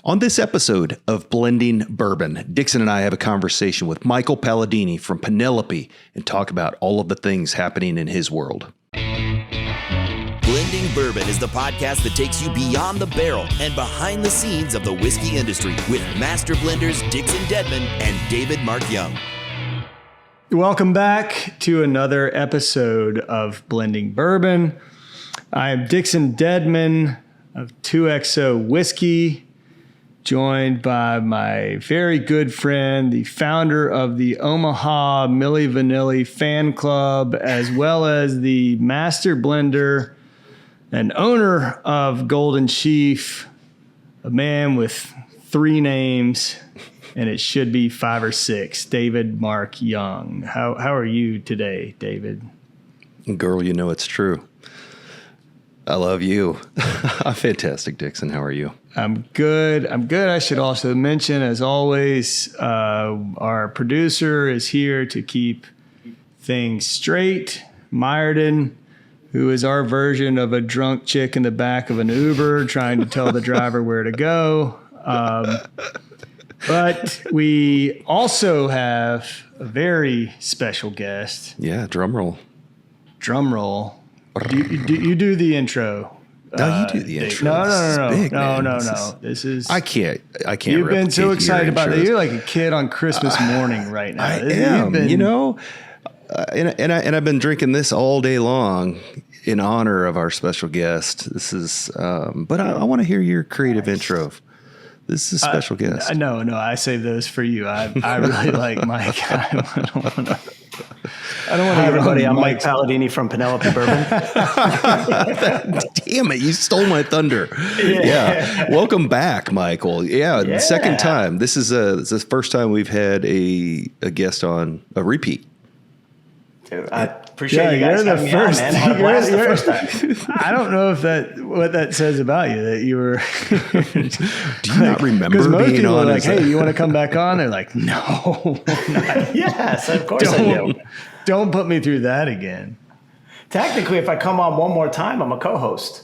On this episode of Blending Bourbon, Dixon and I have a conversation with Michael Paladini from Penelope and talk about all of the things happening in his world. Blending Bourbon is the podcast that takes you beyond the barrel and behind the scenes of the whiskey industry with master blenders Dixon Deadman and David Mark Young. Welcome back to another episode of Blending Bourbon. I am Dixon Deadman of 2XO Whiskey, joined by my very good friend, the founder of the Omaha Milli Vanilli fan club, as well as the master blender and owner of Golden Chief, a man with 3 names, and it should be 5 or 6, David Mark Young. How are you today, David? Girl, you know it's true. I love you. I'm fantastic, Dixon. How are you? I'm good. I should also mention, as always, our producer is here to keep things straight. Myerden, who is our version of a drunk chick in the back of an Uber trying to tell the driver where to go. But we also have a very special guest. Yeah, drum roll. Drum roll. You do the intro. No, you do the intro. No. This is. I can't. You've been so excited about it. You're like a kid on Christmas morning right now. I am. And I've been drinking this all day long in honor of our special guest. This is. But I want to hear your creative intro. This is a special guest. No. I save those for you. I really like Mike. I don't want to. Hi, everybody. I'm Mike Paladini from Penelope Bourbon. Damn it. You stole my thunder. Yeah. Welcome back, Michael. Yeah. Second time. This is the first time we've had a guest on a repeat. Dude, I appreciate you guys having me on, man. I had a blast the first time. I don't know what that says about you, that you were. Do you not remember being most people on? Are like, hey, you want to come back on? They're like, no. Yes, of course I do. Don't put me through that again. Technically, if I come on one more time, I'm a co-host.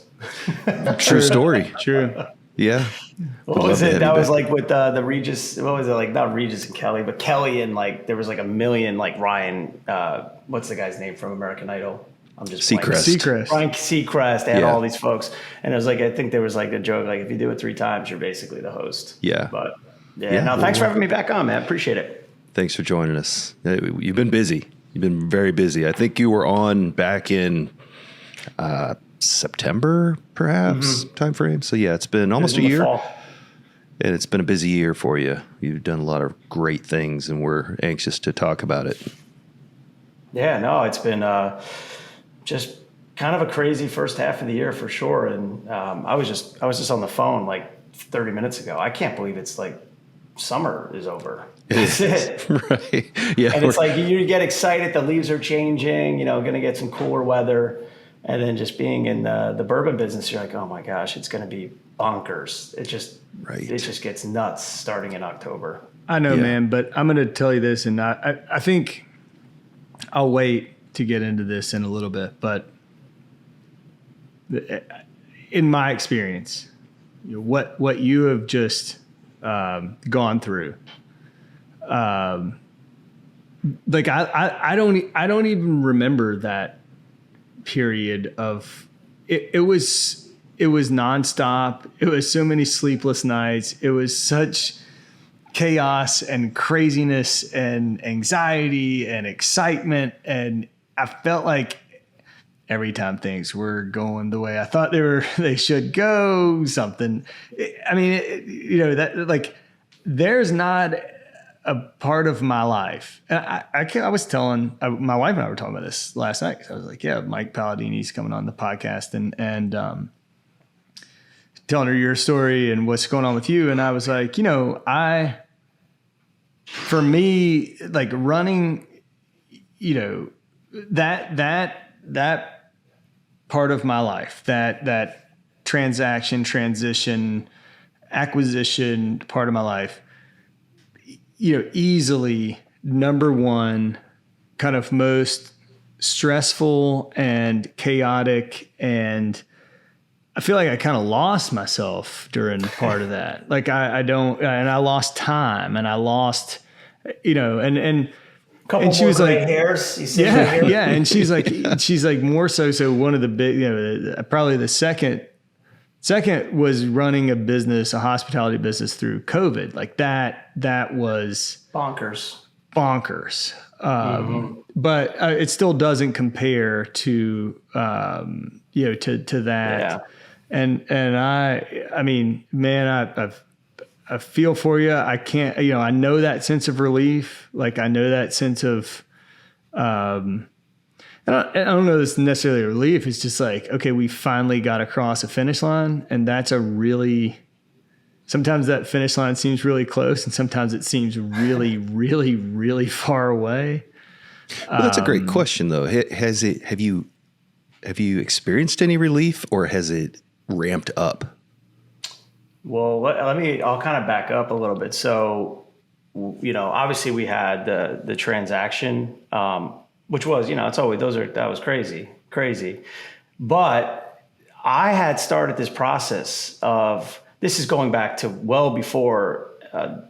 True story. True. Yeah. What was it? That was like with the Regis. What was it like? Not Regis and Kelly, but Kelly and like there was like a million like Ryan. What's the guy's name from American Idol? I'm just Seacrest. Ryan Seacrest. They had all these folks, and it was like I think there was like a joke like if you do it 3 times, you're basically the host. Yeah. But no, thanks for having me back on, man. Appreciate it. Thanks for joining us. You've been busy. You've been very busy. I think you were on back in September, perhaps, time frame. So yeah, it's been almost a year. Fall. And it's been a busy year for you. You've done a lot of great things, and we're anxious to talk about it. Yeah, no, it's been just kind of a crazy first half of the year for sure. And I was just on the phone like 30 minutes ago. I can't believe it's like summer is over. That's it. Right. Yeah. And it's like you get excited. The leaves are changing. Going to get some cooler weather. And then just being in the bourbon business, you're like, oh my gosh, it's going to be bonkers. It just gets nuts starting in October. I know, man, but I'm going to tell you this, and I think I'll wait to get into this in a little bit. But in my experience, what you have just gone through, like I don't even remember that period of it was nonstop. It was so many sleepless nights. It was such chaos and craziness and anxiety and excitement. And I felt like every time things were going the way I thought they should go, something. I mean, that like there's not a part of my life. And I was telling my wife and I were talking about this last night. 'Cause I was like, yeah, Mike Paladini's coming on the podcast and telling her your story and what's going on with you. And I was like, for me, like running, that part of my life, that transaction, transition, acquisition part of my life, easily number one kind of most stressful and chaotic and I feel like I kind of lost myself during part of that. Like I don't, and I lost time, and I lost, and Couple and she more was gray like, hairs. You see yeah, here? yeah. And she's like more so. So one of the big, probably the second was running a business, a hospitality business through COVID. Like that was Bonkers. But it still doesn't compare to, to that. Yeah. And I mean, man, I feel for you. I can't, I know that sense of relief. Like I know that sense of, I don't know this necessarily relief. It's just like, okay, we finally got across a finish line, and that's sometimes that finish line seems really close, and sometimes it seems really, really, really far away. Well, that's a great question though. Have you experienced any relief, or has it ramped up? Well, I'll kind of back up a little bit. So, obviously we had the transaction, which was, it's always, that was crazy. But I had started this process of, this is going back to well before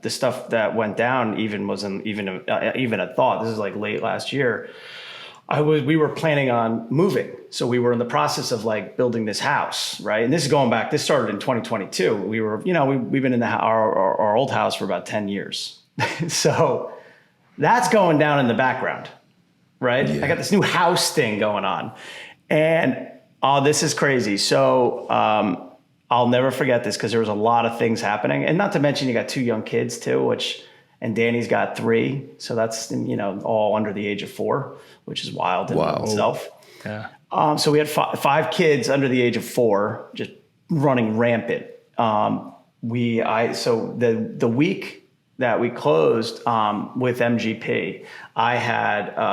the stuff that went down even wasn't even a thought. This is like late last year. We were planning on moving. So we were in the process of like building this house, right? And this started in 2022. We were, we've been in our old house for about 10 years. So that's going down in the background, right? Yeah. I got this new house thing going on, and this is crazy. So, I'll never forget this because there was a lot of things happening, and not to mention you got 2 young kids too, and Danny's got 3. So that's, all under the age of 4, which is wild in itself. Yeah. So we had 5 kids under the age of 4, just running rampant. So the week that we closed with MGP, I had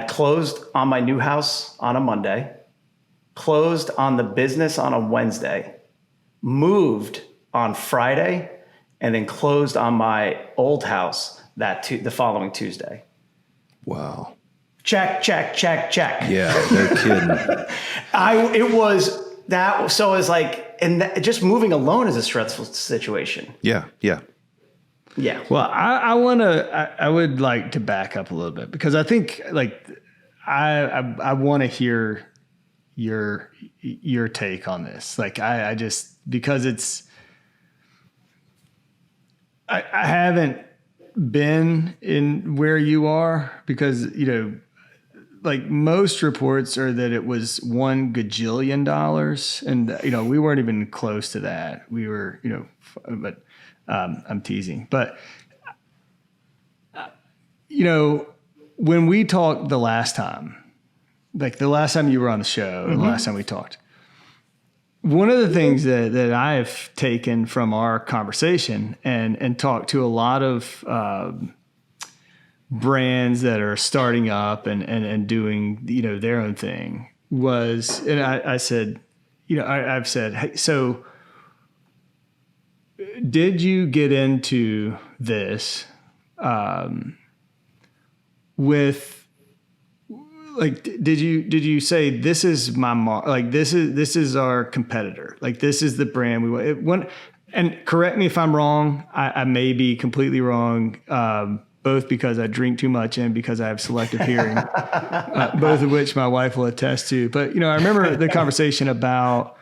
closed on my new house on a Monday, closed on the business on a Wednesday, moved on Friday, and then closed on my old house the following Tuesday. Wow. Check. Yeah, no kidding. So it's like, and just moving alone is a stressful situation. Yeah. Yeah. Well, I would like to back up a little bit, because I think like I want to hear your take on this. Like I just, because I haven't been in where you are, because, like most reports are that it was $1 gajillion, and, we weren't even close to that. We were, but I'm teasing, but when we talked the last time, like the last time you were on the show, and the last time we talked, one of the things that I've taken from our conversation and talked to a lot of brands that are starting up and doing, their own thing was, and I said, I've said, hey, so did you get into this with, like, did you say, this is my like this is our competitor, like this is the brand we want? And correct me if I'm wrong. I may be completely wrong, both because I drink too much and because I have selective hearing, both of which my wife will attest to. But I remember the conversation about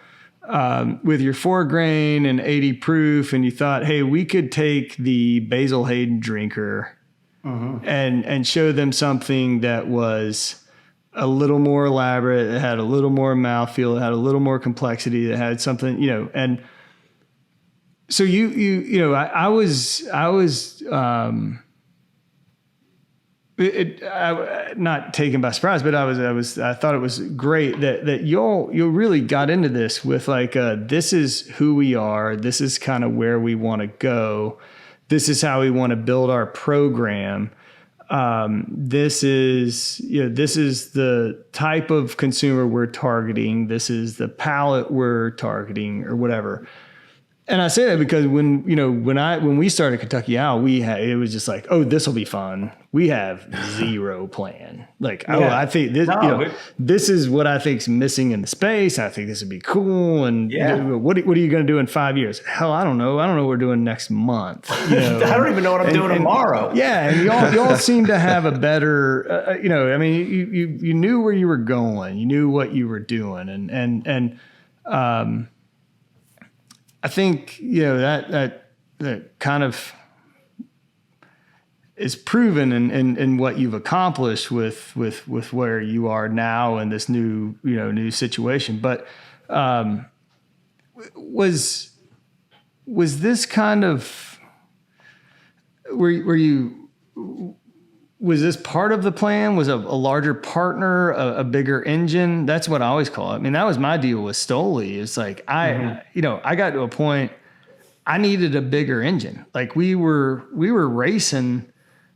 with your 4 grain and 80 proof, and you thought, hey, we could take the Basil Hayden drinker and show them something that was a little more elaborate, it had a little more mouthfeel, it had a little more complexity, it had something, and so I was not taken by surprise, but I thought it was great that you really got into this with like, this is who we are, this is kind of where we want to go, this is how we want to build our program. This is the type of consumer we're targeting. This is the palate we're targeting, or whatever. And I say that because when we started Kentucky Owl, it was just like, oh, this will be fun. We have zero plan. Like, I think this, this is what I think's missing in the space. I think this would be cool. And what are you going to do in 5 years? Hell, I don't know. I don't know what we're doing next month. I don't even know what I'm doing tomorrow. Yeah, and y'all seem to have a better, you knew where you were going. You knew what you were doing, and I think that kind of is proven in what you've accomplished with where you are now in this new situation. But was this kind of was this part of the plan? Was a larger partner, a bigger engine? That's what I always call it. I mean, that was my deal with Stoli. It's like I got to a point I needed a bigger engine. Like we were racing,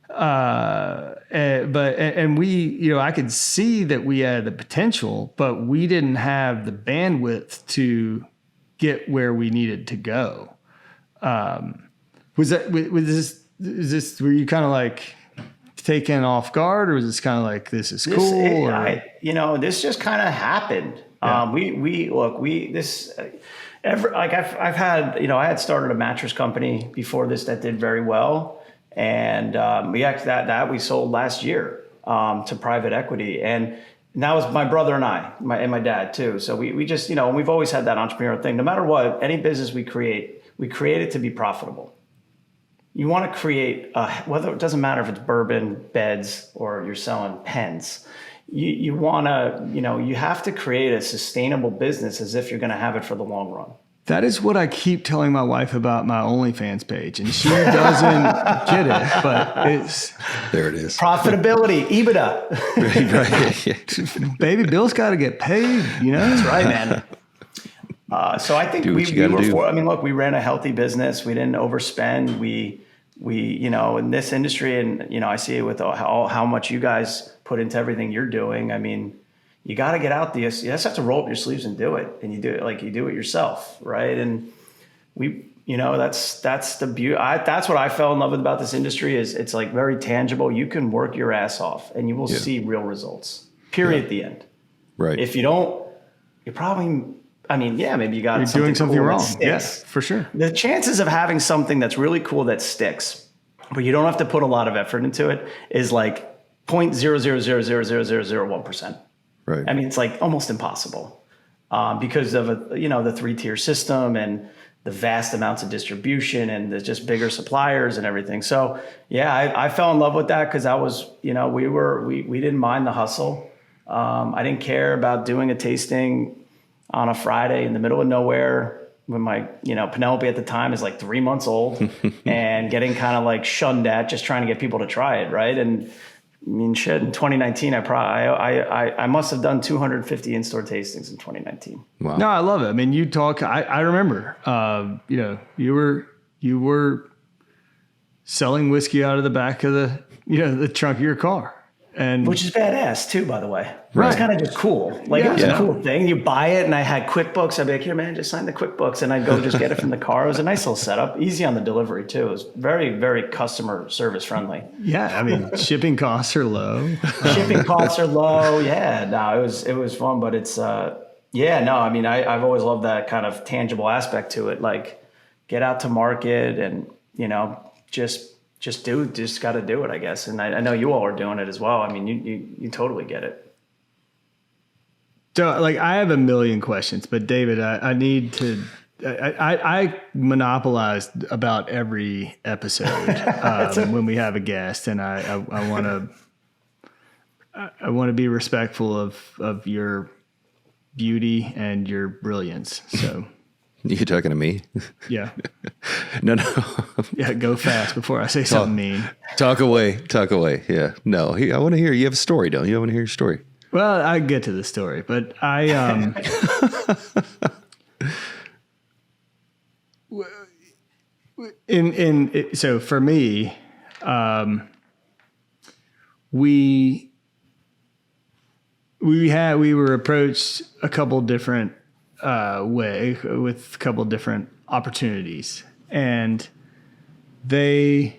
I could see that we had the potential, but we didn't have the bandwidth to get where we needed to go. Were you kind of like taken off guard, or was this kind of like, this is cool? This just kind of happened. Yeah. I've had, I had started a mattress company before this that did very well. And we sold last year to private equity. And that was my brother and I, and my dad too. So we just, we've always had that entrepreneurial thing. No matter what, any business we create it to be profitable. You want to create, whether it doesn't matter if it's bourbon, beds, or you're selling pens. You want to, you have to create a sustainable business as if you're going to have it for the long run. That is what I keep telling my wife about my OnlyFans page, and she doesn't get it, but there it is. Profitability, EBITDA. Right. Baby, Bill's got to get paid, That's right, man. So I think we ran a healthy business. We didn't overspend. We in this industry, and I see it with how much you guys put into everything you're doing. I mean, you got to get out there. You just have to roll up your sleeves and do it, and you do it like you do it yourself, right? And that's the beauty. That's what I fell in love with about this industry. Is it's like very tangible. You can work your ass off, and you will see real results. Period. At the end, right? If you don't, you're probably. Maybe you got You're doing something cool wrong. Yes, for sure. The chances of having something that's really cool that sticks, but you don't have to put a lot of effort into it, is like 0.0000001%. Right. I mean, it's like almost impossible because of the 3-tier system and the vast amounts of distribution and the just bigger suppliers and everything. So I fell in love with that because I was, we didn't mind the hustle. I didn't care about doing a tasting on a Friday in the middle of nowhere when my, Penelope at the time is like 3 months old and getting kind of like shunned at, just trying to get people to try it. Right. And in 2019, I must have done 250 in-store tastings in 2019. Wow. No, I love it. I mean, you talk, I remember, you were selling whiskey out of the back of the trunk of your car. And which is badass too, by the way. Right. It's kind of just cool. Like it was a cool thing. You buy it, and I had QuickBooks. I'd be like, here, man, just sign the QuickBooks, and I'd go just get it from the car. It was a nice little setup, easy on the delivery too. It was very, very customer service friendly. Yeah, I mean, shipping costs are low. Shipping costs are low. Yeah, no, it was fun, but it's I've always loved that kind of tangible aspect to it. Like, get out to market, and just got to do it, I guess. And I know you all are doing it as well. I mean, you totally get it. So, like, I have a million questions, but David, I need to. I monopolized about every episode when we have a guest, and I want to be respectful of your beauty and your brilliance. So. You talking to me? Yeah. No. Yeah, go fast before I say something mean. Talk away. Yeah. No, I want to hear. You have a story, don't you? I want to hear your story. Well, I get to the story, but so for me, we were approached a couple different with a couple different opportunities, and they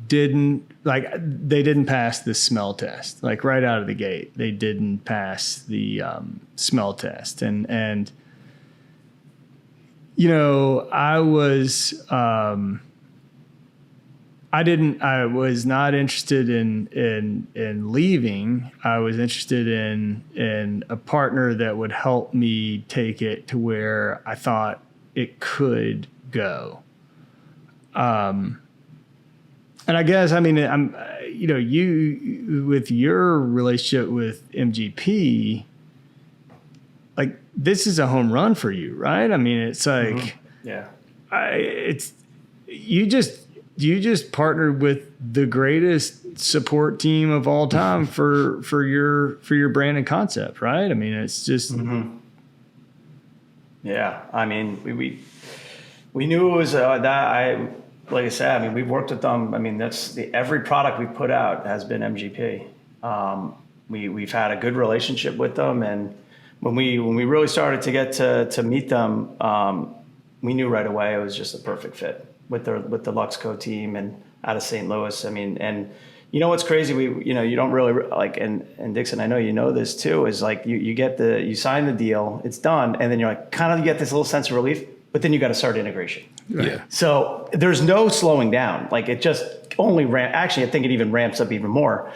didn't pass the smell test. Like right out of the gate, they didn't pass the smell test, and you know, I was not interested in leaving. I was interested in a partner that would help me take it to where I thought it could go. And I guess, I mean, you with your relationship with MGP, like this is a home run for you, right? I mean, it's like, you just partnered with the greatest support team of all time for your brand and concept, right? I mean, it's just, yeah. I mean, we knew it was like I said, I mean, we've worked with them. I mean, every product we've put out has been MGP. We've had a good relationship with them, and when we really started to get to meet them, we knew right away it was just a perfect fit with the Luxco team and out of St. Louis. I mean, and you know what's crazy? You don't really like, and Dixon, I know you know this too, is like you sign the deal, it's done, and then you're like you get this little sense of relief, but then you got to start integration. Yeah. So there's no slowing down. Like it just only actually, I think it even ramps up even more.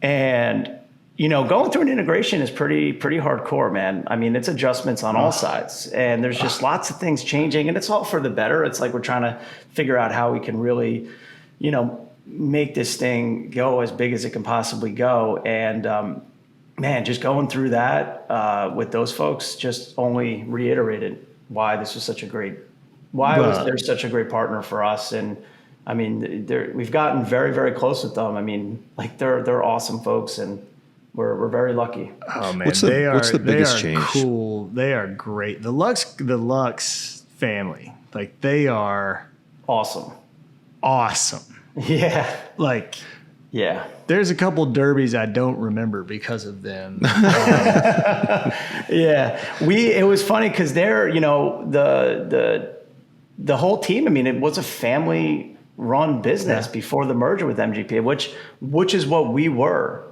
And you know, going through an integration is pretty hardcore, man. I mean, it's adjustments on all sides, and there's just lots of things changing, and it's all for the better. It's like we're trying to figure out how we can really, you know, make this thing go as big as it can possibly go. And man, just going through that with those folks just only reiterated why this was they're such a great partner for us. And I mean, we've gotten very, very close with them. I mean, like they're awesome folks, and we're very lucky. Oh man, what's the biggest change? Cool. They are great. The Lux family, like they are awesome. Yeah. Like, yeah. There's a couple derbies I don't remember because of them. Yeah. It was funny because they're, you know, the whole team, I mean, it was a family run business before the merger with MGP, which is what we were.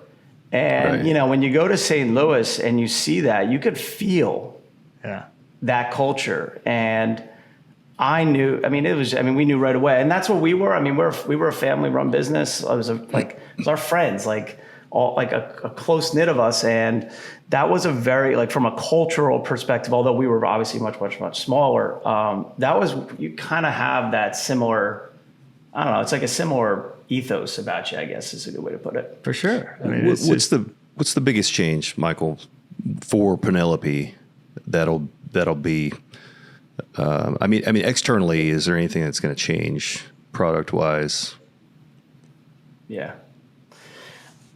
And, you know, when you go to St. Louis and you see that, you could feel that culture. And we knew right away. And that's what we were. I mean, we were a family run business. It was our friends, like all, like a close knit of us. And that was a very, like from a cultural perspective, although we were obviously much, much, much smaller, you kind of have that similar, I don't know, it's like a similar ethos about you, I guess is a good way to put it. For sure. I mean, what's the biggest change, Michael, for Penelope that'll be, I mean, externally, is there anything that's going to change product wise? Yeah.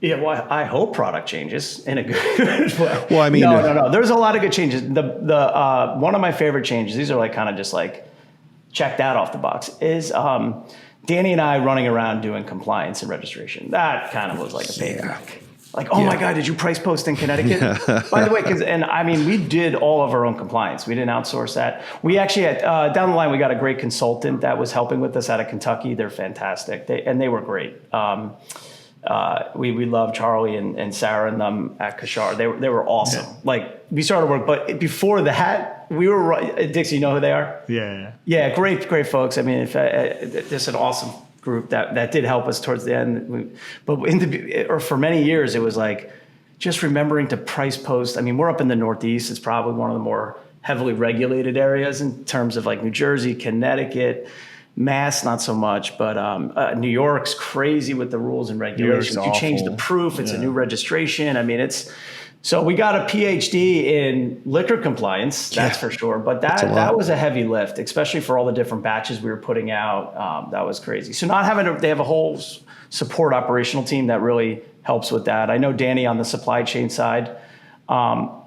Yeah, well, I hope product changes in a good way. Well, I mean, no. There's a lot of good changes. The one of my favorite changes, these are like kind of just like check that off the box, is Danny and I running around doing compliance and registration. That kind of was like a payback. Like, oh my God, did you price post in Connecticut? By the way, we did all of our own compliance. We didn't outsource that. We actually had, down the line, we got a great consultant that was helping with us out of Kentucky. They're fantastic. They were great. We love Charlie and Sarah and them at Kashar. They were awesome. Yeah. Like we started work, but before that, we were Dixon. You know who they are? Yeah. Great folks. I mean, just an awesome group that did help us towards the end. But for many years, it was like just remembering to price post. I mean, we're up in the Northeast. It's probably one of the more heavily regulated areas in terms of like New Jersey, Connecticut. Mass, not so much, but New York's crazy with the rules and regulations. You change the proof, it's a new registration. I mean, so we got a PhD in liquor compliance, that's for sure. But that was a heavy lift, especially for all the different batches we were putting out. That was crazy. So they have a whole support operational team that really helps with that. I know Danny on the supply chain side. Sourcing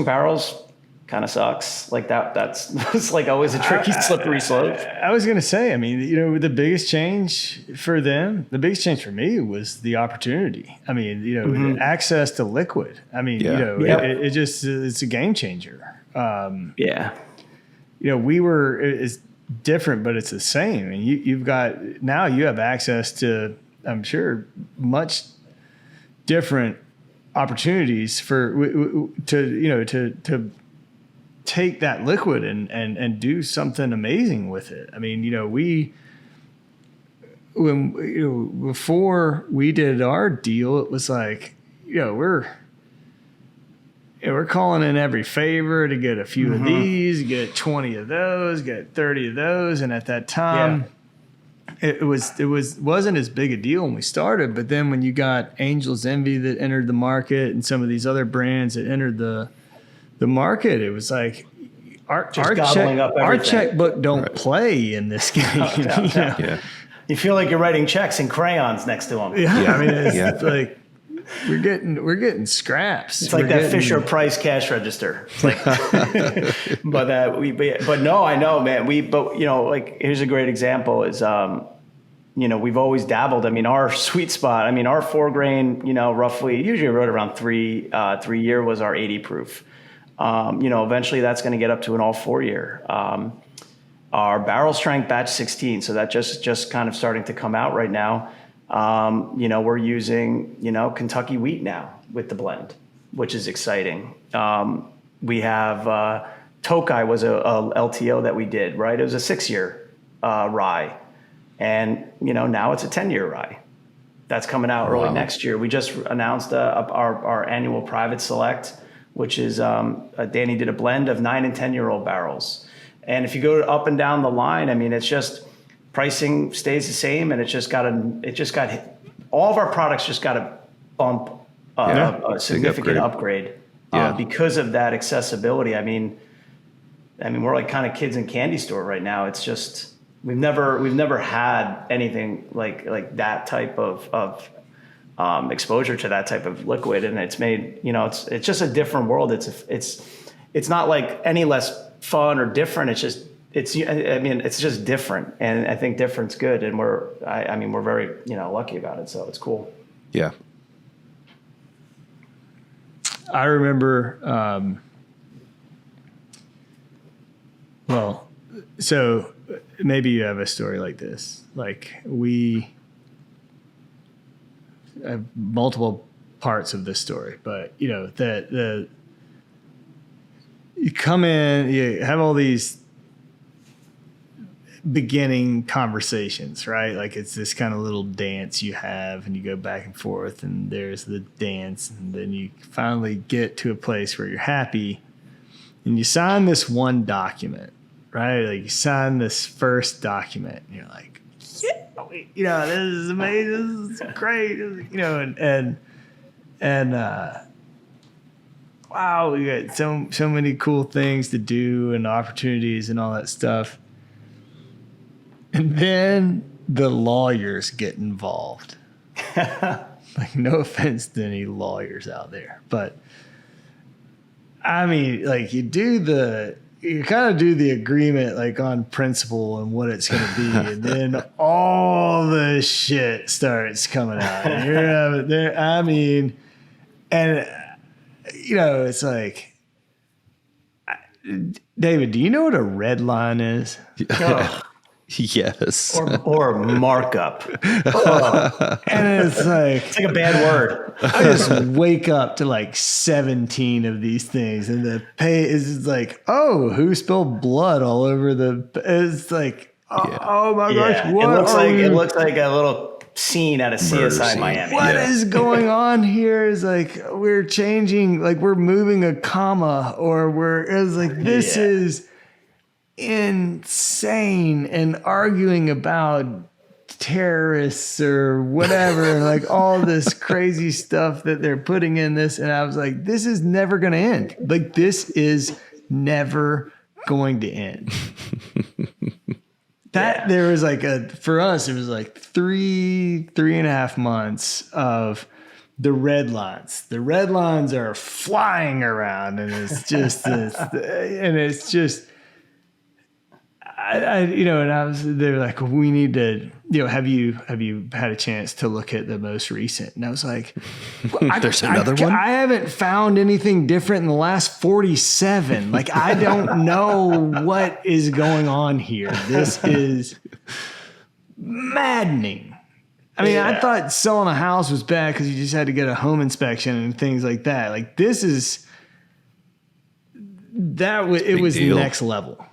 barrels kind of sucks. Like that's like always a tricky, slippery slope. I was going to say, I mean, the biggest change for them, the biggest change for me was the opportunity. I mean, access to liquid. I mean, it's a game changer. it's different, but it's the same. And you have access to, I'm sure, much different opportunities to take that liquid and do something amazing with it. I mean, before we did our deal, it was like, we're calling in every favor to get a few of these, get 20 of those, get 30 of those. And at that time, it wasn't as big a deal when we started. But then when you got Angel's Envy that entered the market and some of these other brands that entered the market, it was like our checkbook don't play in this game. Yeah. You feel like you're writing checks in crayons next to them. Yeah. I mean, it's like we're getting scraps. It's like that Fisher Price cash register. It's like, but no, I know, man. Like here's a great example is, we've always dabbled. I mean, our sweet spot. I mean, our 4-grain, roughly usually wrote around 3 year was our 80 proof. Eventually that's going to get up to an all 4 year. Our barrel strength batch 16. So that just kind of starting to come out right now. We're using, Kentucky wheat now with the blend, which is exciting. We have, Tokai was a LTO that we did, right? It was a 6-year, rye. And, now it's a 10-year rye that's coming out early next year. We just announced, our annual private select, which is, Danny did a blend of 9 and 10-year-old barrels. And if you go up and down the line, I mean, it's just, pricing stays the same, and all of our products just got to bump a significant upgrade because of that accessibility. I mean, we're like kind of kids in candy store right now. It's just we've never had anything like that type of exposure to that type of liquid, and it's made it's just a different world. It's not like any less fun or different. It's just different, and I think different's good, and we're very lucky about it, so it's cool. Yeah. I remember, so maybe you have a story like this. Like we have multiple parts of this story, but you come in, you have all these beginning conversations, right? Like it's this kind of little dance you have, and you go back and forth, and there's the dance, and then you finally get to a place where you're happy, and you sign this one document, right? Like you sign this first document, and you're like, yeah, this is amazing, this is great, wow, we got so many cool things to do and opportunities and all that stuff. And then the lawyers get involved. Like, no offense to any lawyers out there, but I mean, like you kind of do the agreement like on principle and what it's going to be, and then all the shit starts coming out. And it's like, David, do you know what a red line is? Oh. Yes. Or markup. And it's like a bad word. I just wake up to like 17 of these things, and the pay is like, oh, who spilled blood all over it's like, oh my gosh, what it looks like a little scene at a CSI Miami. What is going on here? Is like we're changing, like we're moving a comma, or this is insane, and arguing about terrorists or whatever, and like all this crazy stuff that they're putting in this. And I was like, this is never going to end. Like, this is never going to end. There was like for us, it was like 3.5 months of the red lines. The red lines are flying around, and it's just they were like, we need to, have you had a chance to look at the most recent? And I was like, There's another one? I haven't found anything different in the last 47. Like, I don't know what is going on here. This is maddening. I mean, I thought selling a house was bad because you just had to get a home inspection and things like that. Like, this is it was deal. next level.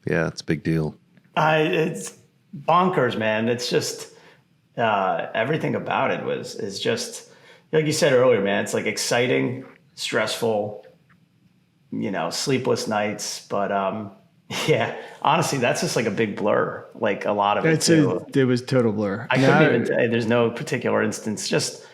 Yeah, it's a big deal. It's bonkers, man. It's just everything about it is just like you said earlier, man. It's like exciting, stressful, sleepless nights. But yeah, honestly, that's just like a big blur. Like a lot of it too. It was total blur. I couldn't even say there's no particular instance. Just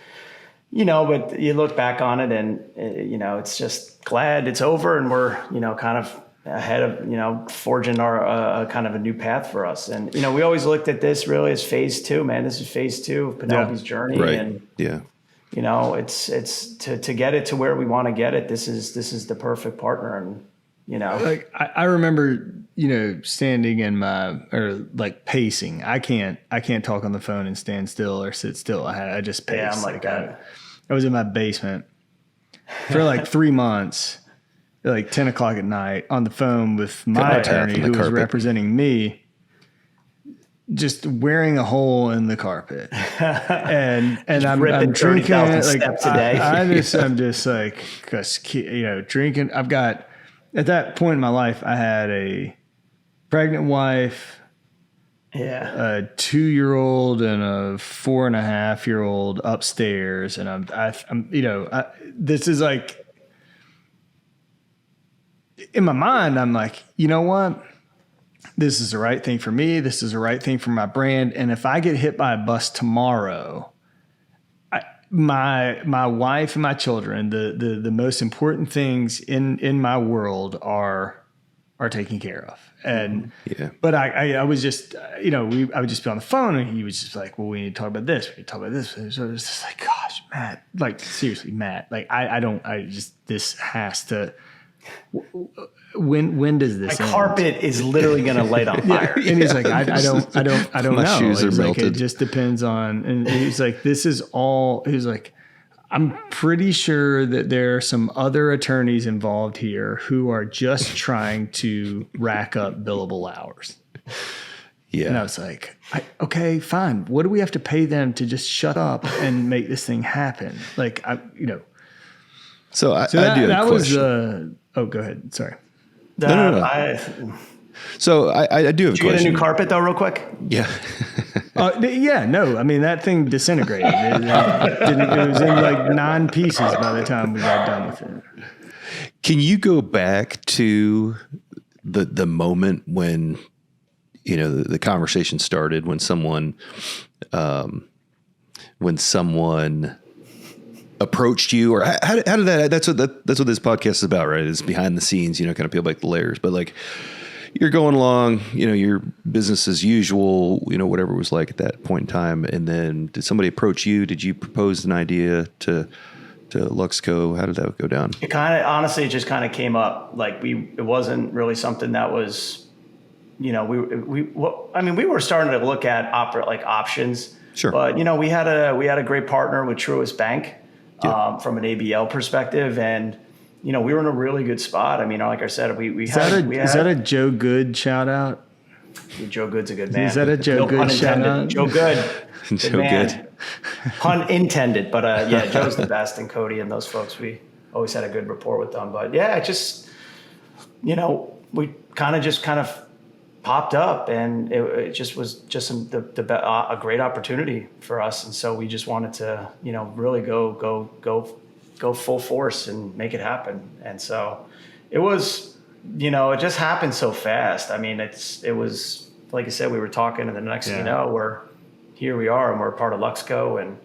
but you look back on it and it's just glad it's over and we're kind of ahead of forging our kind of a new path for us. And we always looked at this really as phase 2, man. This is phase 2 of Penelope's journey. Right. And yeah, it's to get it to where we want to get it. This is the perfect partner. And like I remember standing in like pacing. I can't talk on the phone and stand still or sit still. I just pace. Yeah, I'm like that. I was in my basement for like 3 months, like 10 o'clock at night, on the phone with my attorney who was representing me, just wearing a hole in the carpet. and I'm drinking like steps a day. I'm just like, cause drinking. I've got, at that point in my life, I had a pregnant wife, a 2-year-old and a 4.5-year-old upstairs. And I'm this is like, in my mind, I'm like, you know what? This is the right thing for me. This is the right thing for my brand. And if I get hit by a bus tomorrow, my wife and my children, the most important things in my world are taken care of. And but I was just I would just be on the phone and he was just like, well, we need to talk about this. We need to talk about this. So it's just like, gosh, Matt, like seriously, Matt, like this has to. When does this my end? Carpet is literally going to light on fire. And he's like, I don't know. My shoes are He's like, melted. it just depends on. And he's like, this is all. He's like, I'm pretty sure that there are some other attorneys involved here who are just trying to rack up billable hours. Yeah. And I was like, okay, fine. What do we have to pay them to just shut up and make this thing happen? Like, So I do have a question. Go ahead. Sorry. No. So I do have a question. Did you get a new carpet though, real quick? Yeah. Yeah, no. I mean, that thing disintegrated. It was in like 9 pieces by the time we got done with it. Can you go back to the moment when the conversation started, when someone approached you, or how did that? That's what this podcast is about, right? It's behind the scenes, kind of peel back the layers. But like, you're going along, your business as usual, whatever it was like at that point in time, and then did somebody approach you? Did you propose an idea to Luxco? How did that go down? It honestly just kind of came up. Like it wasn't really something that was, we were starting to look at options. Sure. But we had a great partner with Truist Bank. From an ABL perspective, and we were in a really good spot. I mean, like I said, is that a Joe Good shout out? Joe Good's a good man. Is that a Joe Good shout out? Joe Good. Joe Good. Pun intended, but yeah, Joe's the best, and Cody and those folks, we always had a good rapport with them. But yeah, it just we kind of popped up, and it just was just a great opportunity for us. And so we just wanted to, really go full force and make it happen. And so it was, it just happened so fast. I mean, it was, like I said, we were talking, and the next thing you know, here we are, and we're a part of Luxco. And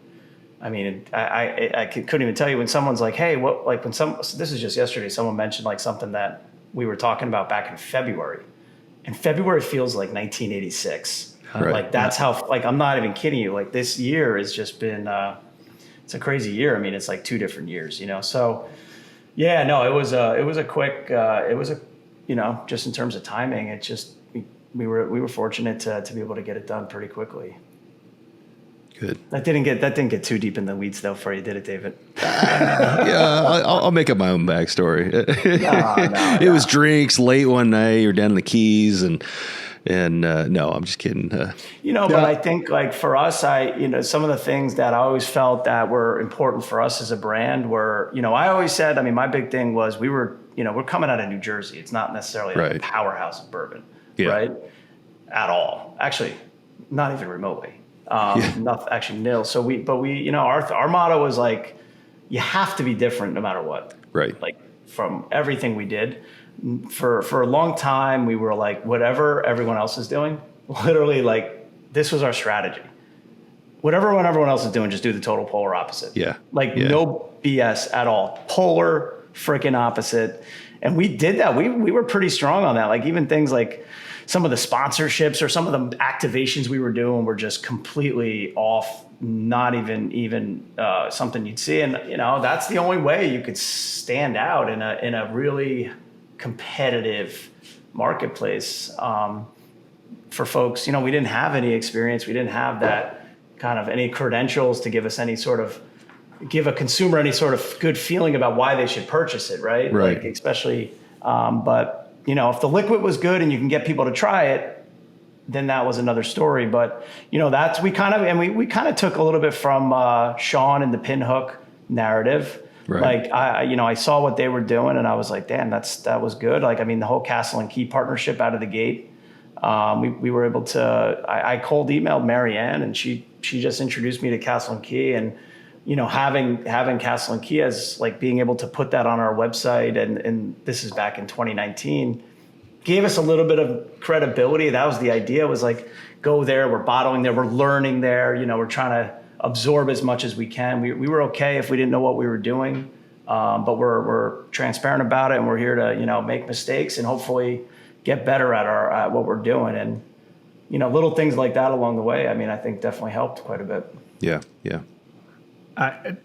I mean, I couldn't even tell you when someone's like, hey, this is just yesterday, someone mentioned like something that we were talking about back in February. And February feels like 1986. Right. Like that's how, like, I'm not even kidding you. Like this year has just been, it's a crazy year. I mean, it's like 2 different years, So yeah, no, it was a quick, just in terms of timing, it just, we were fortunate to be able to get it done pretty quickly. Good. That didn't get too deep in the weeds though for you, did it, David? Yeah, I'll make up my own backstory. No. It was drinks late one night. You're down in the Keys, and no, I'm just kidding. But I think like for us, some of the things that I always felt that were important for us as a brand were, I always said, my big thing was we're coming out of New Jersey. It's not necessarily like a powerhouse of bourbon, right? At all. Actually, not even remotely. Nothing, actually nil. So our motto was like, you have to be different no matter what. Right. Like from everything we did for a long time, we were like, whatever everyone else is doing, literally like this was our strategy. Whatever everyone else is doing, just do the total polar opposite. No BS at all. Polar freaking opposite. And we did that. We were pretty strong on that. Like even things like some of the sponsorships or some of the activations we were doing were just completely off, not even something you'd see. And, that's the only way you could stand out in a really competitive marketplace for folks. We didn't have any experience. We didn't have that kind of any credentials to give us give a consumer any sort of good feeling about why they should purchase it. Right. Like especially, but if the liquid was good and you can get people to try it, then that was another story. But, we kind of took a little bit from Sean and the Pinhook narrative. Right. Like, I saw what they were doing and I was like, damn, that was good. Like, the whole Castle and Key partnership out of the gate, we were able to, I cold emailed Marianne and she just introduced me to Castle and Key, and, having Castle and Key as like being able to put that on our website, and this is back in 2019, gave us a little bit of credibility. That was the idea, was like, go there, we're bottling there, we're learning there, we're trying to absorb as much as we can. We were okay if we didn't know what we were doing, but we're transparent about it, and we're here to, make mistakes and hopefully get better at what we're doing. And, little things like that along the way, I think definitely helped quite a bit. Yeah.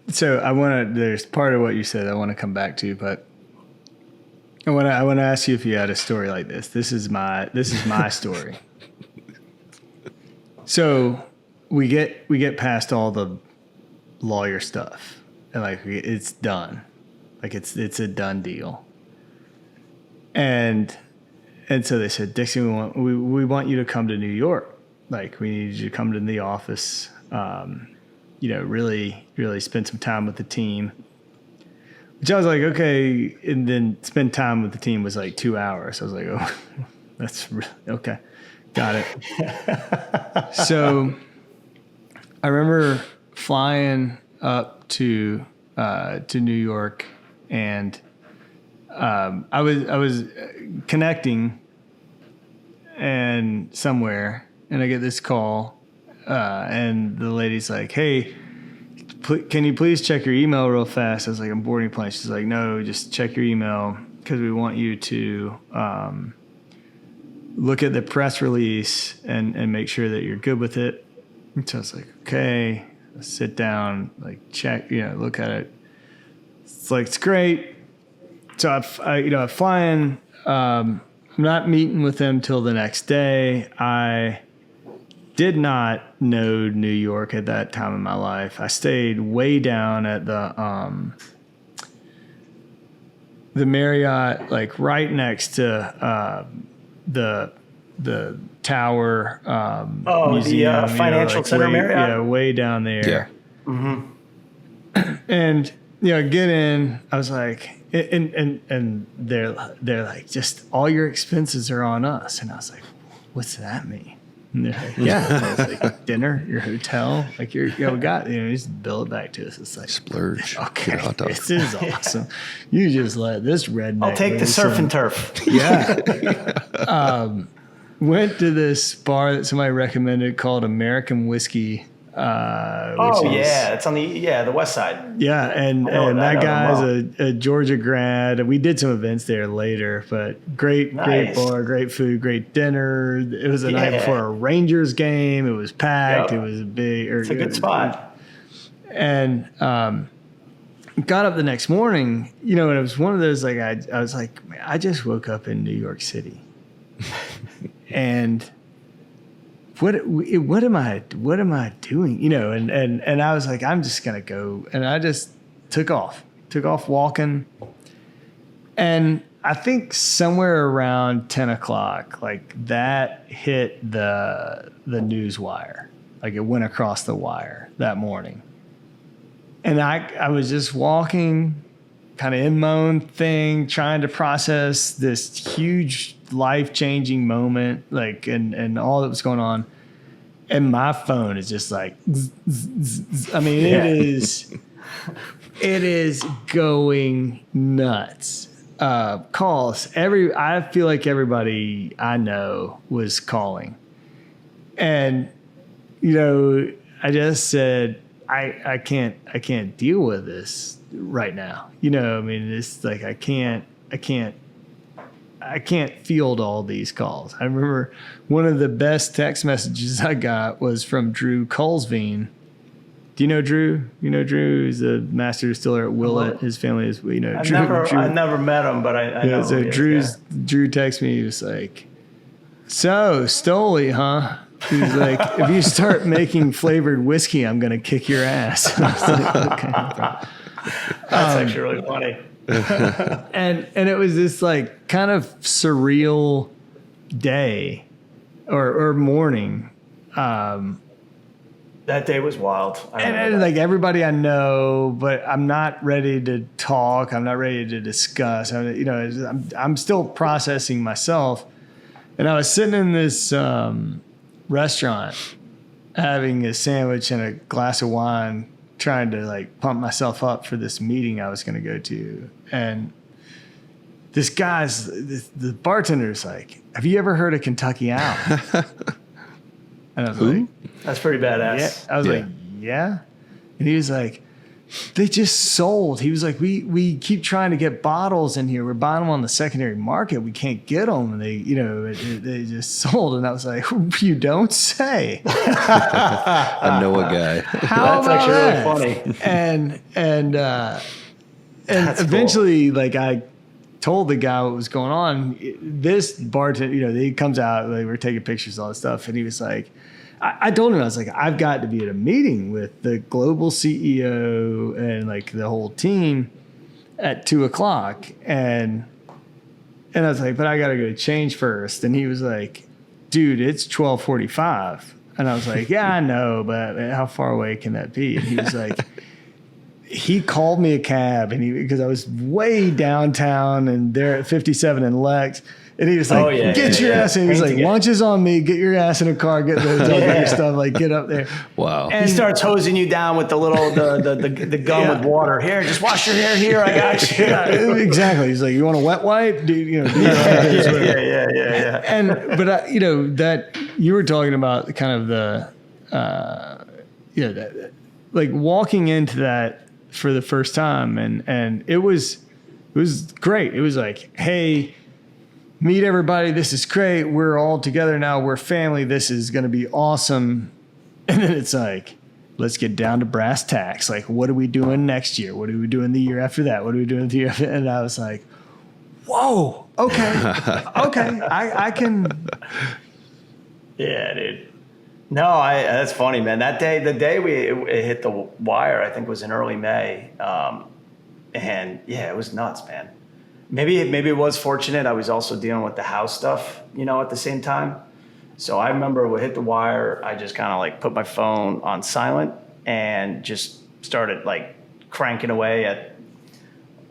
There's part of what you said I want to come back to, but I want to ask you if you had a story like this. This is my story. So we get past all the lawyer stuff, and like it's done, like it's a done deal. And so they said, Dixon, we want you to come to New York. Like we need you to come to the office. Really, really spend some time with the team. Which I was like, okay. And then spend time with the team was like 2 hours. I was like, oh, that's okay. Got it. So I remember flying up to New York, and I was connecting and somewhere, and I get this call. And the lady's like, hey, can you please check your email real fast? I was like, I'm boarding a plane. She's like, no, just check your email because we want you to look at the press release and make sure that you're good with it. And so I was like, okay, I'll sit down, like check, look at it. It's like, it's great. So I fly in, I'm not meeting with them till the next day. I did not know New York at that time in my life. I stayed way down at the Marriott, like right next to the Tower Museum, the Financial Center Marriott. Yeah, way down there. Yeah. Mm-hmm. And get in. I was like, and they're like, just all your expenses are on us. And I was like, what's that mean? And they're like, yeah, it's like dinner, your hotel, like we got, just bill it back to us. It's like splurge. Okay, this is awesome. You just let this redneck. I'll take the surf and turf. Yeah. Went to this bar that somebody recommended called American Whiskey. It's on the west side. Yeah, and that guy's a Georgia grad. We did some events there later, but great bar, great food, great dinner. It was the night before a Rangers game. It was packed. Yep. It was it's a good spot. And got up the next morning, and it was one of those, like, I was like, man, I just woke up in New York City. And what am I doing? You know, and I was like, I'm just going to go. And I just took off walking. And I think somewhere around 10 o'clock, like that hit the news wire. Like it went across the wire that morning. And I was just walking kind of in my own thing, trying to process this huge life-changing moment, like, and all that was going on. And my phone is just like, zzz, zzz, zzz. I mean, it is going nuts. Calls. I feel like everybody I know was calling. And, you know, I just said, I can't deal with this right now. You know, I mean, it's like, I can't field all these calls. I remember one of the best text messages I got was from Drew Colesveen. Do you know Drew? You know Drew? He's a master distiller at Willett. His family is, you know, Drew. I never met him, but I know. So Drew texted me. He was like, "So Stoli, huh?" He was like, "If you start making flavored whiskey, I'm gonna kick your ass." I was like, okay. That's actually really funny. and it was this like kind of surreal day or morning. That day was wild. And like everybody I know, but I'm not ready to talk. I'm not ready to discuss. I'm still processing myself. And I was sitting in this restaurant having a sandwich and a glass of wine, trying to like pump myself up for this meeting I was going to go to. And this the bartender's like, "Have you ever heard of Kentucky Owl?" And I was like, "That's pretty badass." Yeah. I was like, "Yeah." And he was like, "They just sold." He was like, we keep trying to get bottles in here. We're buying them on the secondary market. We can't get them. And they they just sold. And I was like, "You don't say." I know a guy. How That's about actually that? really funny. And That's eventually, like, I told the guy what was going on. This bartender, he comes out, like, we're taking pictures, all this stuff. And he was like, I told him, I was like, "I've got to be at a meeting with the global CEO and like the whole team at 2:00. And I was like, "But I got to go change first." And he was like, "Dude, it's 12:45. And I was like, "Yeah, I know, but how far away can that be?" And he was like, he called me a cab, and because I was way downtown and there at 57 and Lex. And he was like, "Get your ass in." He was like, "Lunch is on me. Get your ass in a car. Get the your stuff. Like, get up there." Wow. And he starts hosing you down with the little the gun with water. "Here, just wash your hair here. I got you." Yeah, exactly. He's like, "You want a wet wipe?" Yeah. And but that you were talking about kind of the that, like walking into that for the first time, and it was great. It was like, "Hey, meet everybody. This is great. We're all together now. We're family. This is going to be awesome." And then it's like, let's get down to brass tacks. Like, what are we doing next year? What are we doing the year after that? What are we doing the year after? And I was like, whoa, okay. I can. Yeah, dude. No, that's funny, man. That day, the day it hit the wire, I think was in early May. And yeah, it was nuts, man. Maybe it was fortunate. I was also dealing with the house stuff, at the same time. So I remember when it hit the wire, I just kind of like put my phone on silent and just started like cranking away at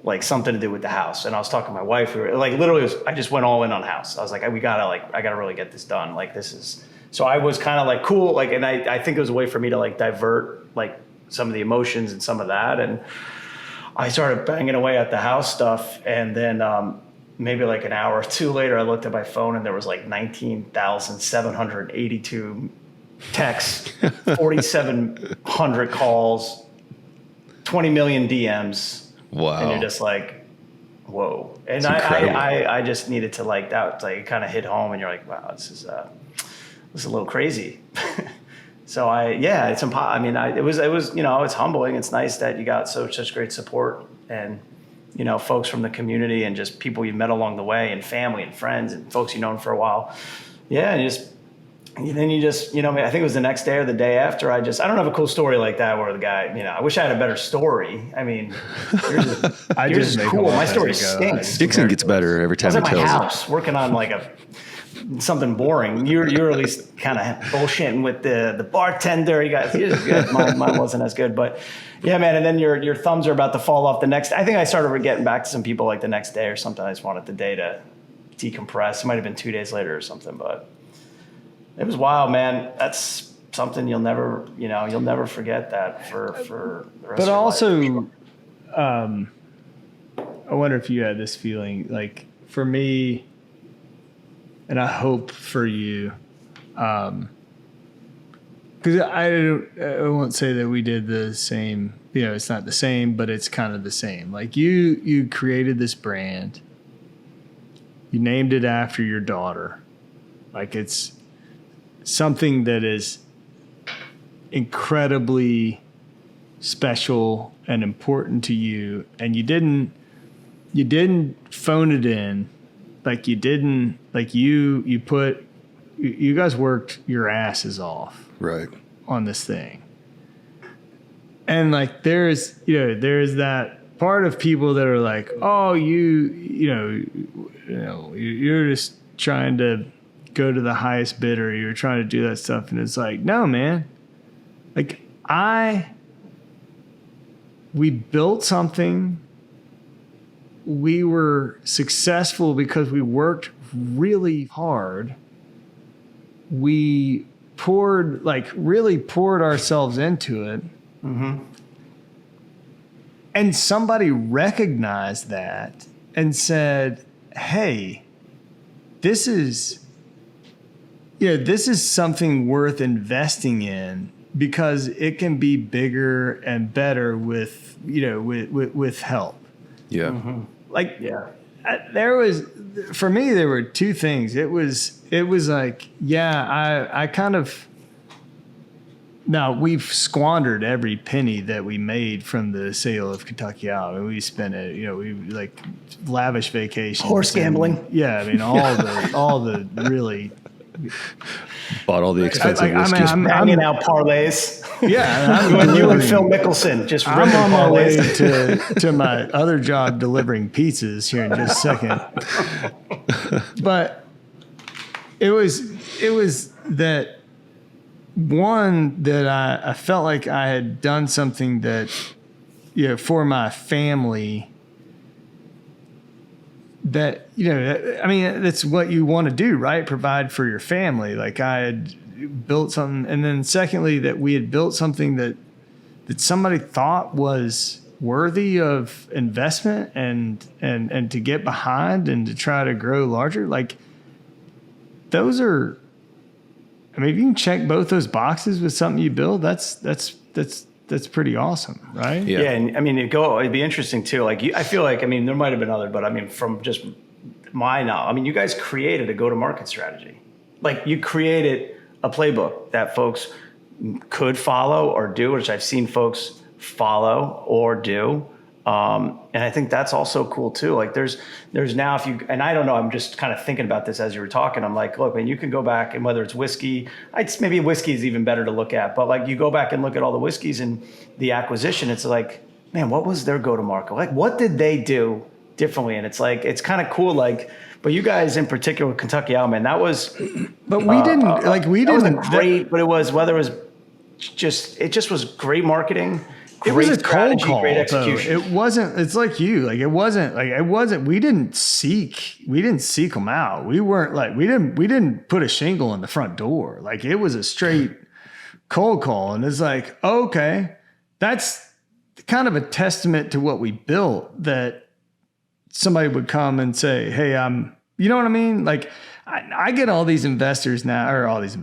like something to do with the house. And I was talking to my wife. We were like, literally, I just went all in on the house. I was like, I gotta really get this done. Like, this is. So I was kind of like cool, like, and I think it was a way for me to like divert like some of the emotions and some of that. And I started banging away at the house stuff, and then maybe like an hour or two later, I looked at my phone, and there was like 19,782 texts, 4,700 calls, 20 million DMs. Wow! And you're just like, whoa! And incredible. I just needed to like that, like kind of hit home, and you're like, wow, this is a little crazy. So it's impossible. I mean, it was, it's humbling. It's nice that you got such great support and, folks from the community and just people you've met along the way and family and friends and folks you've known for a while. Yeah. And And then you just, I think it was the next day or the day after, I don't have a cool story like that where the guy, I wish I had a better story. I mean, yours is cool. My story stinks. Dixon gets better every time I was he at my tells house working on like something boring. You're at least kind of bullshitting with the bartender. You guys, yours is good. Mine wasn't as good, but yeah, man. And then your thumbs are about to fall off the next. I think I started getting back to some people like the next day or something. I just wanted the day to decompress. It might have been 2 days later or something, but it was wild, man. That's something you'll never forget that for the rest of your life. But also, I wonder if you had this feeling, like for me, and I hope for you, because I won't say that we did the same. It's not the same, but it's kind of the same. Like you created this brand, you named it after your daughter, like it's something that is incredibly special and important to you, and you didn't phone it in. Like you didn't, like you guys worked your asses off right on this thing. And like there's that part of people that are like, oh, you're just trying to go to the highest bidder, you're trying to do that stuff. And it's like, no, man, like we built something. We were successful because we worked really hard. We really poured ourselves into it. Mm-hmm. And somebody recognized that and said, hey, this is something worth investing in because it can be bigger and better with help. Yeah. Mm-hmm. Like, yeah, there were two things. It was like, yeah, I kind of, now we've squandered every penny that we made from the sale of Kentucky Out. I mean, we spent it, we like lavish vacations. Horse gambling. Yeah. I mean, all the really. Bought all the expensive whiskeys. I'm hanging out parlays. Yeah, you and Phil Mickelson just ripping I'm on my way parlays. to my other job delivering pizzas here in just a second. But it was that one that I felt like I had done something that for my family. That, I mean, that's what you want to do, right? Provide for your family. Like I had built something. And then secondly, that we had built something that somebody thought was worthy of investment and to get behind and to try to grow larger. Like those are, I mean, if you can check both those boxes with something you build, that's pretty awesome, right? Yeah, and I mean, it'd be interesting too. Like, I feel like, I mean, there might have been other, but I mean, from just my knowledge, I mean, you guys created a go-to-market strategy. Like, you created a playbook that folks could follow or do, which I've seen folks follow or do. And I think that's also cool too. Like there's now, and I don't know, I'm just kind of thinking about this as you were talking. I'm like, look, man, you can go back and whether it's whiskey, maybe whiskey is even better to look at, but like you go back and look at all the whiskeys and the acquisition, it's like, man, what was their go-to-market? Like, what did they do differently? And it's like, it's kind of cool. Like, but you guys in particular with Kentucky Out, man, that was, but we didn't like, we didn't great, but it was, whether it was it just was great marketing. It was a cold call, great execution. Though. It wasn't. It's like you. Like it wasn't. We didn't seek them out. We weren't like we didn't put a shingle in the front door. Like it was a straight cold call, and it's like, okay, that's kind of a testament to what we built. That somebody would come and say, hey, you know what I mean? Like I get all these investors now, or all these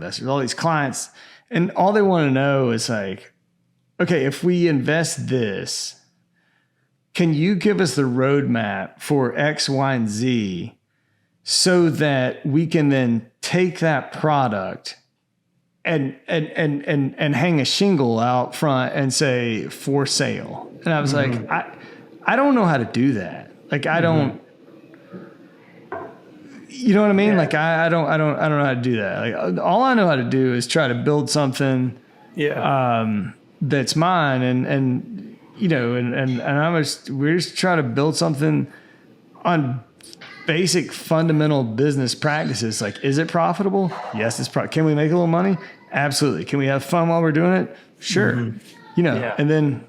clients, and all they want to know is like, okay, if we invest this, can you give us the roadmap for X, Y, and Z so that we can then take that product and hang a shingle out front and say for sale? And I was like, I don't know how to do that. Like I don't, you know what I mean? Like I don't know how to do that. Like all I know how to do is try to build something that's mine, and you know, and we're just trying to build something on basic fundamental business practices. Like, is it profitable? Yes, it's can we make a little money? Absolutely. Can we have fun while we're doing it? Sure. You know, and then.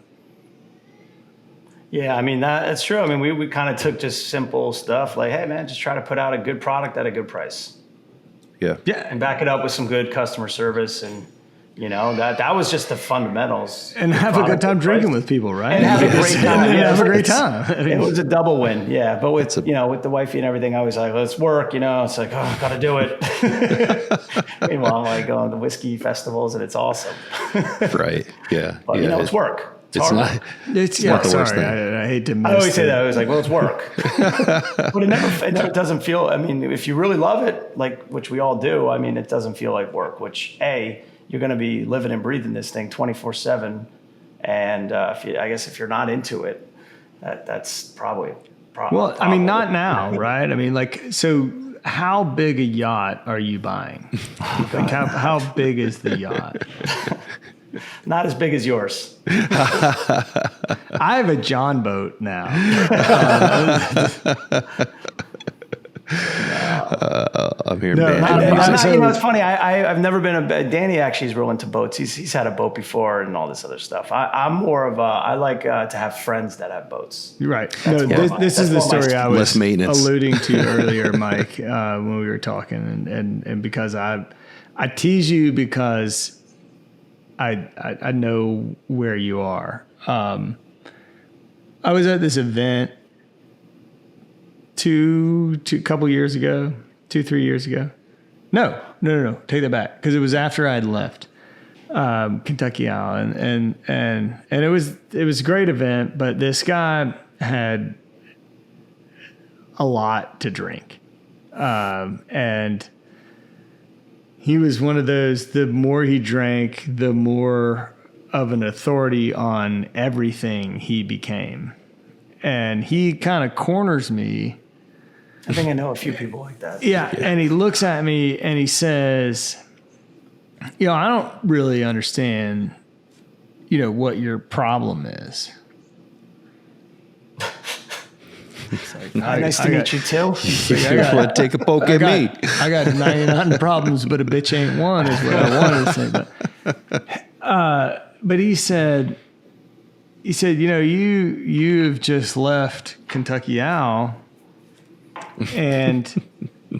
Yeah, I mean, that's true. I mean, we kind of took just simple stuff like, hey, man, just try to put out a good product at a good price. Yeah. And back it up with some good customer service. And, you know, that was just the fundamentals. And have a good time drinking with people, right? And have a great time. Have a great time. It was a double win. Yeah. But with the wifey and everything, I was like, let's work, you know, it's like, oh, got to do it. Meanwhile, I'm like going to whiskey festivals and it's awesome. Right. Yeah. But, you know, it's work. It's not the worst thing. I hate to miss I always say that. I was like, well, it's work. But it never doesn't feel, I mean, if you really love it, like, which we all do, I mean, it doesn't feel like work, which you're going to be living and breathing this thing 24/7. And I guess if you're not into it, that's probably a problem. Well, I mean, not now, right? I mean, like, so how big a yacht are you buying? Like how big is the yacht? Not as big as yours. I have a John boat now. I'm here. You know, it's funny. I've never been Danny actually is real into boats. He's had a boat before and all this other stuff. I'm more of I like to have friends that have boats. Right. No, this is the story I was alluding to earlier, Mike, when we were talking, and because I tease you because I know where you are. I was at this event 3 years ago. No. Take that back. Because it was after I had left Kentucky Owl, and it was a great event. But this guy had a lot to drink, and he was one of those. The more he drank, the more of an authority on everything he became, and he kind of corners me. I think I know a few people like that. Yeah, and he looks at me and he says, you know, I don't really understand, you know, what your problem is. Like, nice to meet you too. Like, take a poke at me. I got 99 problems, but a bitch ain't one is what I wanted to say. But he said, you know, you've just left Kentucky Owl. And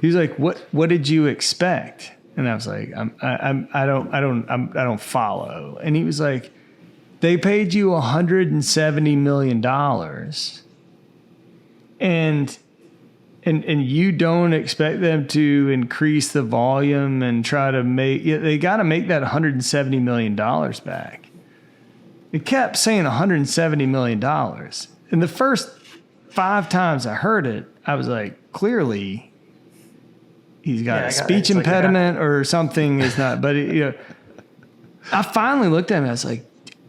he was like, "What did you expect?" And I was like, "I don't follow." And he was like, "They paid you $170 million, and you don't expect them to increase the volume and try to make they got to make that $170 million back." It kept saying $170 million, and the first 5 times I heard it, I was like, clearly he's got a speech impediment or something is not, but you know, I finally looked at him and I was like,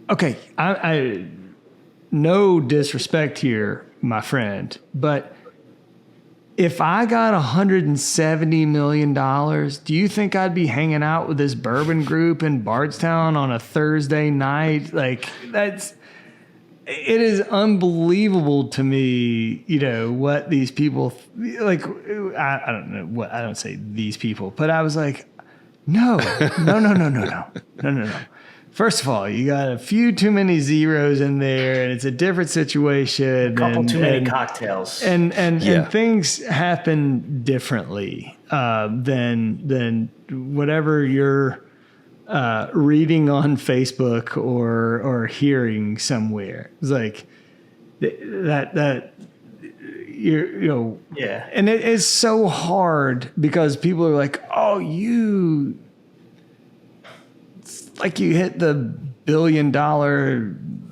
okay, I no disrespect here, my friend, but if I got $170 million, do you think I'd be hanging out with this bourbon group in Bardstown on a Thursday night? Like it is unbelievable to me, you know, what these people like. I don't know what, I don't say these people, but I was like, no. First of all, you got a few too many zeros in there, and it's a different situation. A couple too many cocktails, and things happen differently than whatever you're reading on Facebook or hearing somewhere. It's like that you know. Yeah. And it is so hard because people are like, oh, it's like you hit the $1 billion,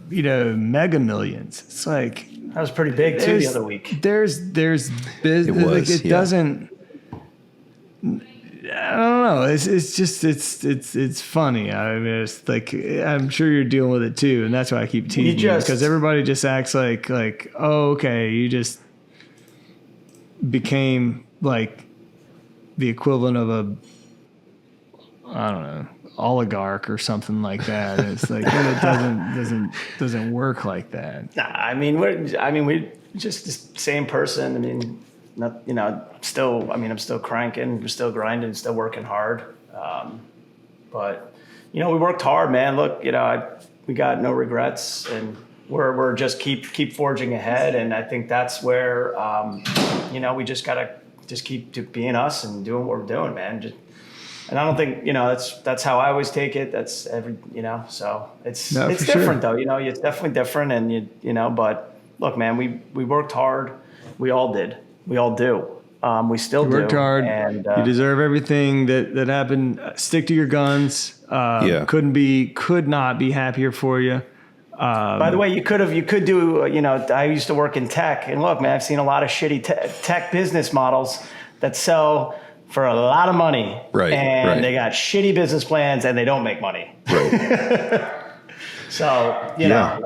you know, Mega Millions. It's like that was pretty big too the other week. There's business. It doesn't. I don't know. It's just it's funny. I mean, it's like I'm sure you're dealing with it too, and that's why I keep teasing you because everybody just acts like oh, okay, you just became like the equivalent of a, I don't know, oligarch or something like that. It's like it doesn't work like that. Nah, I mean we're just the same person. I mean, not, you know, still. I mean, I'm still cranking, we're still grinding, still working hard. But you know, we worked hard, man. Look, you know, we got no regrets, and we're just keep forging ahead. And I think that's where you know, we just gotta just keep being us and doing what we're doing, man. And I don't think, you know, that's how I always take it. That's you know, so it's different sure. though, you know, it's definitely different. And you know, but look, man, we worked hard. We all did. We all do. We still do. Worked hard. And you deserve everything that happened. Stick to your guns. Could not be happier for you. By the way, you could do, you know, I used to work in tech, and look, man, I've seen a lot of shitty tech business models that sell for a lot of money, and they got shitty business plans and they don't make money. Right. So, you know,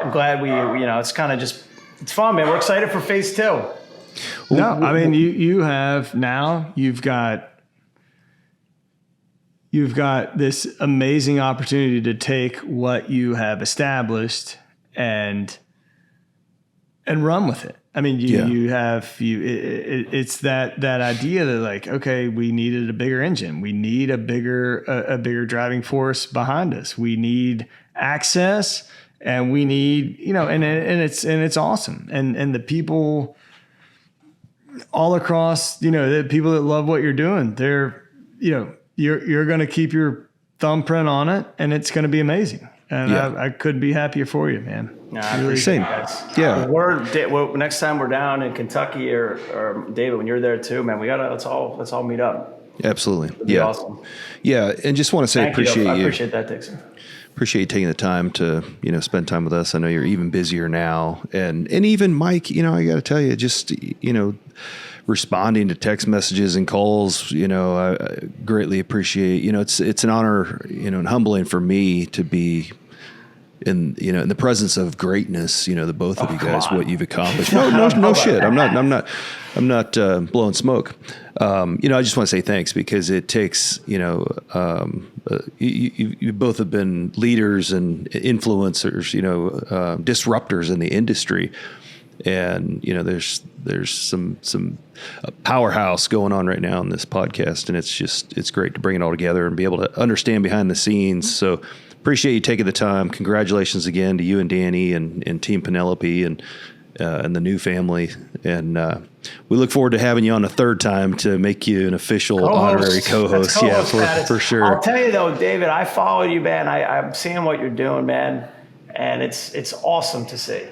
I'm glad you know, it's kind of just, it's fun, man. We're excited for phase 2. No, I mean, you've got this amazing opportunity to take what you have established and run with it. I mean, it's that idea that, like, okay, we needed a bigger engine. We need a bigger driving force behind us. We need access, and we need, you know, and it's awesome. And the people all across, you know, the people that love what you're doing, they're, you know, you're going to keep your thumbprint on it, and it's going to be amazing. And I couldn't be happier for you, man. No, I appreciate it. Yeah. Next time we're down in Kentucky or David, when you're there too, man, let's all meet up. Absolutely. It'd be awesome. Yeah. And just want to say, I appreciate that, Dixon. Appreciate you taking the time to, you know, spend time with us. I know you're even busier now. And even Mike, you know, I got to tell you, just, you know, responding to text messages and calls, you know, I greatly appreciate, you know, it's an honor, you know, and humbling for me to be in the presence of greatness, you know, the both of you guys, what you've accomplished. No shit. I'm not blowing smoke. You know, I just want to say thanks, because it takes, you know, you both have been leaders and influencers, you know, disruptors in the industry. And, you know, there's some powerhouse going on right now in this podcast, and it's great to bring it all together and be able to understand behind the scenes. So appreciate you taking the time. Congratulations again to you and Danny and Team Penelope and the new family. And we look forward to having you on a third time to make you an official honorary co-host. Yeah, for sure. I'll tell you though, David, I follow you, man. I'm seeing what you're doing, man, and it's awesome to see.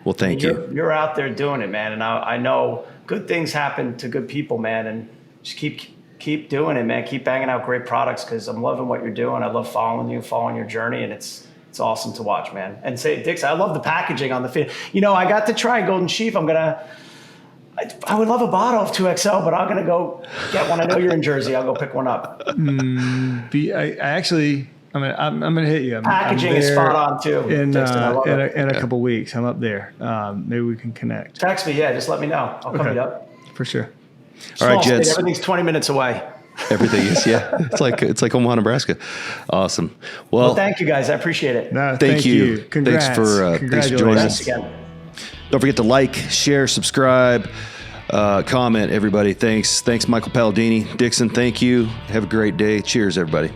Well, thank you. You're out there doing it, man. And I know good things happen to good people, man. And just keep doing it, man. Keep banging out great products, because I'm loving what you're doing. I love following your journey, and it's awesome to watch, man. And say, Dix, I love the packaging on the feed. You know, I got to try Golden Sheaf. I would love a bottle of 2XL, but I'm going to go get one. I know you're in Jersey. I'll go pick one up. I'm going to hit you. Packaging is spot on too. In a couple weeks, I'm up there. Maybe we can connect. Text me, just let me know. I'll come meet up. For sure. All right, gents. Everything's 20 minutes away. Everything is, It's like Omaha, Nebraska. Awesome. Well, thank you guys. I appreciate it. No, thank you. Congrats. Thanks for joining us. Again. Don't forget to like, share, subscribe, comment, everybody. Thanks, Michael Paladini. Dixon, thank you. Have a great day. Cheers, everybody.